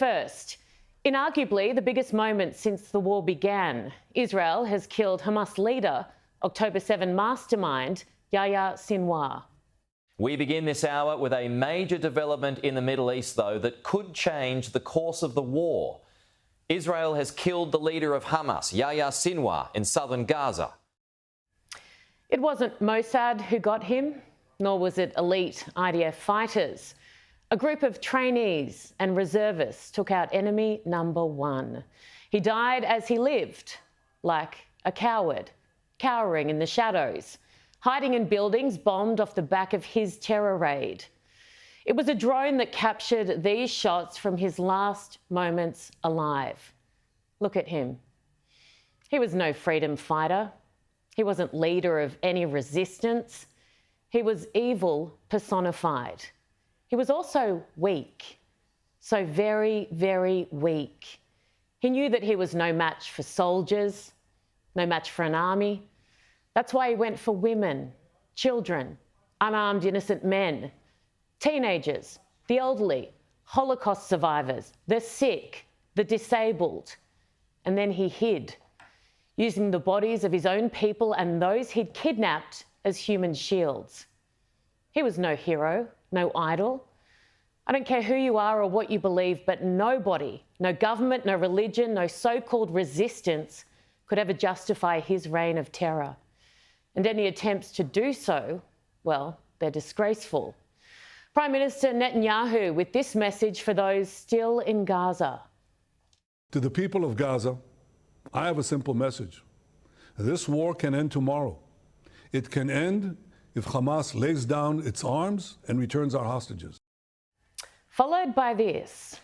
first, in arguably the biggest moment since the war began, Israel has killed Hamas leader, October 7 mastermind, Yahya Sinwar. We begin this hour with a major development in the Middle East, though, that could change the course of the war. Israel has killed the leader of Hamas, Yahya Sinwar, in southern Gaza. It wasn't Mossad who got him, nor was it elite IDF fighters. A group of trainees and reservists took out enemy number one. He died as he lived, like a coward, cowering in the shadows, hiding in buildings bombed off the back of his terror raid. It was a drone that captured these shots from his last moments alive. Look at him. He was no freedom fighter. He wasn't leader of any resistance. He was evil personified. He was also weak, so very, very weak. He knew that he was no match for soldiers, no match for an army. That's why he went for women, children, unarmed innocent men, teenagers, the elderly, Holocaust survivors, the sick, the disabled. And then he hid, using the bodies of his own people and those he'd kidnapped as human shields. He was no hero, no idol. I don't care who you are or what you believe, but nobody, no government, no religion, no so-called resistance could ever justify his reign of terror. And any attempts to do so, well, they're disgraceful. Prime Minister Netanyahu with this message for those still in Gaza. To the people of Gaza, I have a simple message. This war can end tomorrow. It can end if Hamas lays down its arms and returns our hostages. Followed by this.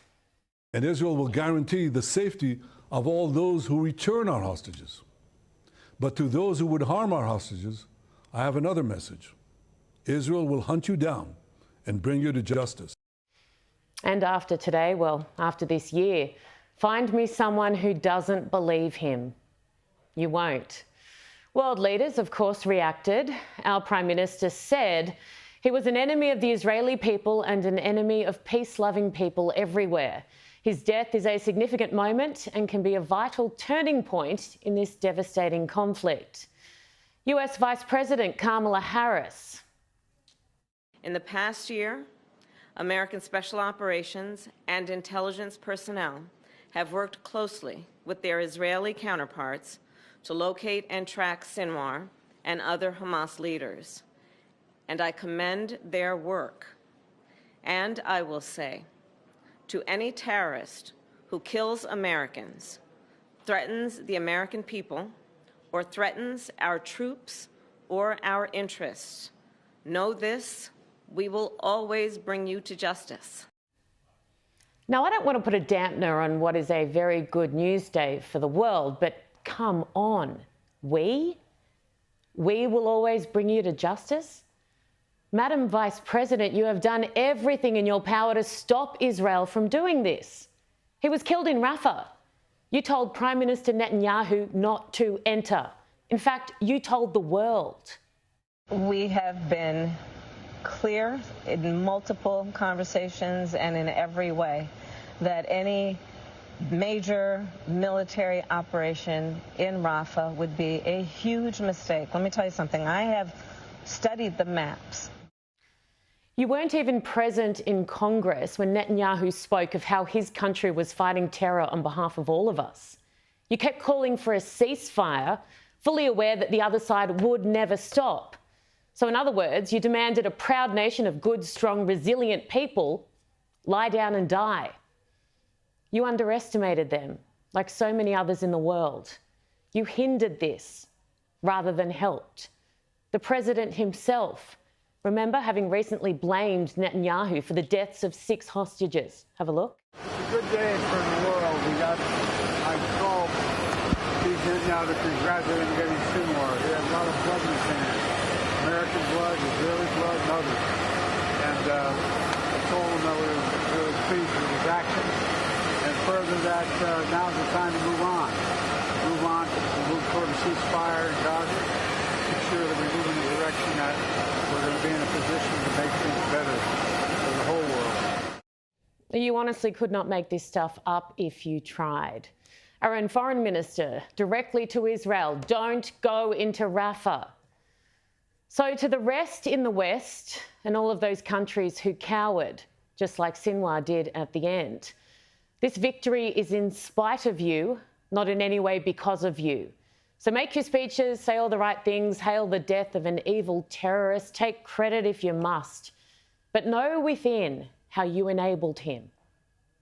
And Israel will guarantee the safety of all those who return our hostages. But to those who would harm our hostages, I have another message. Israel will hunt you down and bring you to justice. And after today, well, after this year, find me someone who doesn't believe him. You won't. World leaders, of course, reacted. Our Prime Minister said he was an enemy of the Israeli people and an enemy of peace-loving people everywhere. His death is a significant moment and can be a vital turning point in this devastating conflict. US Vice President Kamala Harris. In the past year, American special operations and intelligence personnel have worked closely with their Israeli counterparts to locate and track Sinwar and other Hamas leaders. And I commend their work. And I will say, to any terrorist who kills Americans, threatens the American people, or threatens our troops or our interests, know this, we will always bring you to justice. Now, I don't want to put a dampener on what is a very good news day for the world, but come on, we will always bring you to justice? Madam Vice President, you have done everything in your power to stop Israel from doing this. He was killed in Rafah. You told Prime Minister Netanyahu not to enter. In fact, you told the world. We have been clear in multiple conversations and in every way that any major military operation in Rafah would be a huge mistake. Let me tell you something. I have studied the maps. You weren't even present in Congress when Netanyahu spoke of how his country was fighting terror on behalf of all of us. You kept calling for a ceasefire, fully aware that the other side would never stop. So in other words, you demanded a proud nation of good, strong, resilient people lie down and die. You underestimated them, like so many others in the world. You hindered this rather than helped. The president himself, remember, having recently blamed Netanyahu for the deaths of 6 hostages. Have a look. It's a good day for the world. I called these in now to congratulate him getting Sinwar. He had a lot of blood in his hands. American blood, Israeli blood, and others. And I told him that we were really pleased with his actions. And further that now's the time to move on. Move toward a ceasefire in Gaza. Make sure that we move in the direction that we're going to be in a position to make things better for the whole world. The you honestly could not make this stuff up if you tried. Our own foreign minister directly to Israel, don't go into Rafah. So to the rest in the West and all of those countries who cowered, just like Sinwar did at the end, this victory is in spite of you, not in any way because of you. So make your speeches, say all the right things, hail the death of an evil terrorist, take credit if you must, but know within how you enabled him.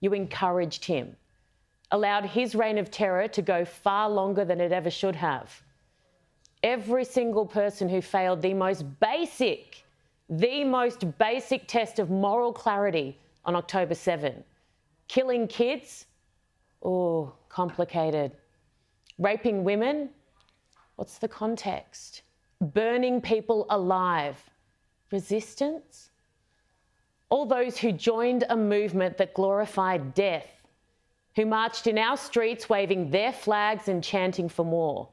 You encouraged him, allowed his reign of terror to go far longer than it ever should have. Every single person who failed the most basic test of moral clarity on October 7. Killing kids? Oh, complicated. Raping women? What's the context? Burning people alive? Resistance? All those who joined a movement that glorified death, who marched in our streets waving their flags and chanting for more.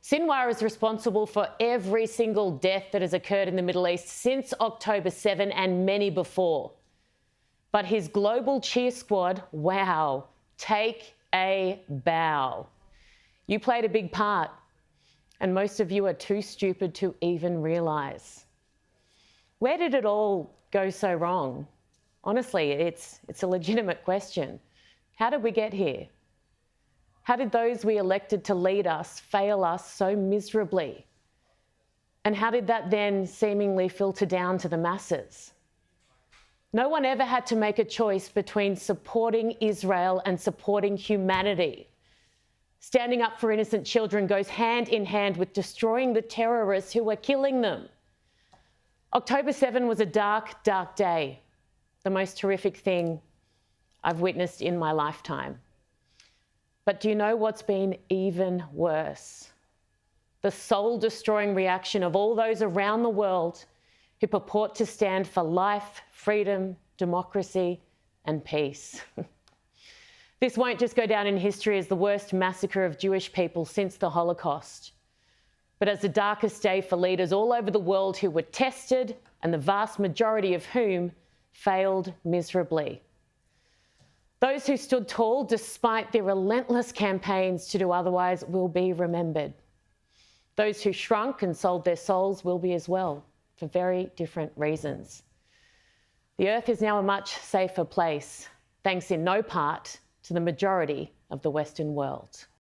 Sinwar is responsible for every single death that has occurred in the Middle East since October 7 and many before. But his global cheer squad, wow, take a bow. You played a big part, and most of you are too stupid to even realise. Where did it all go so wrong? Honestly, it's a legitimate question. How did we get here? How did those we elected to lead us fail us so miserably? And how did that then seemingly filter down to the masses? No one ever had to make a choice between supporting Israel and supporting humanity. Standing up for innocent children goes hand in hand with destroying the terrorists who were killing them. October 7 was a dark, dark day, the most horrific thing I've witnessed in my lifetime. But do you know what's been even worse? The soul-destroying reaction of all those around the world who purport to stand for life, freedom, democracy, and peace. This won't just go down in history as the worst massacre of Jewish people since the Holocaust, but as the darkest day for leaders all over the world who were tested and the vast majority of whom failed miserably. Those who stood tall despite their relentless campaigns to do otherwise will be remembered. Those who shrunk and sold their souls will be as well, for very different reasons. The earth is now a much safer place, thanks in no part to the majority of the Western world.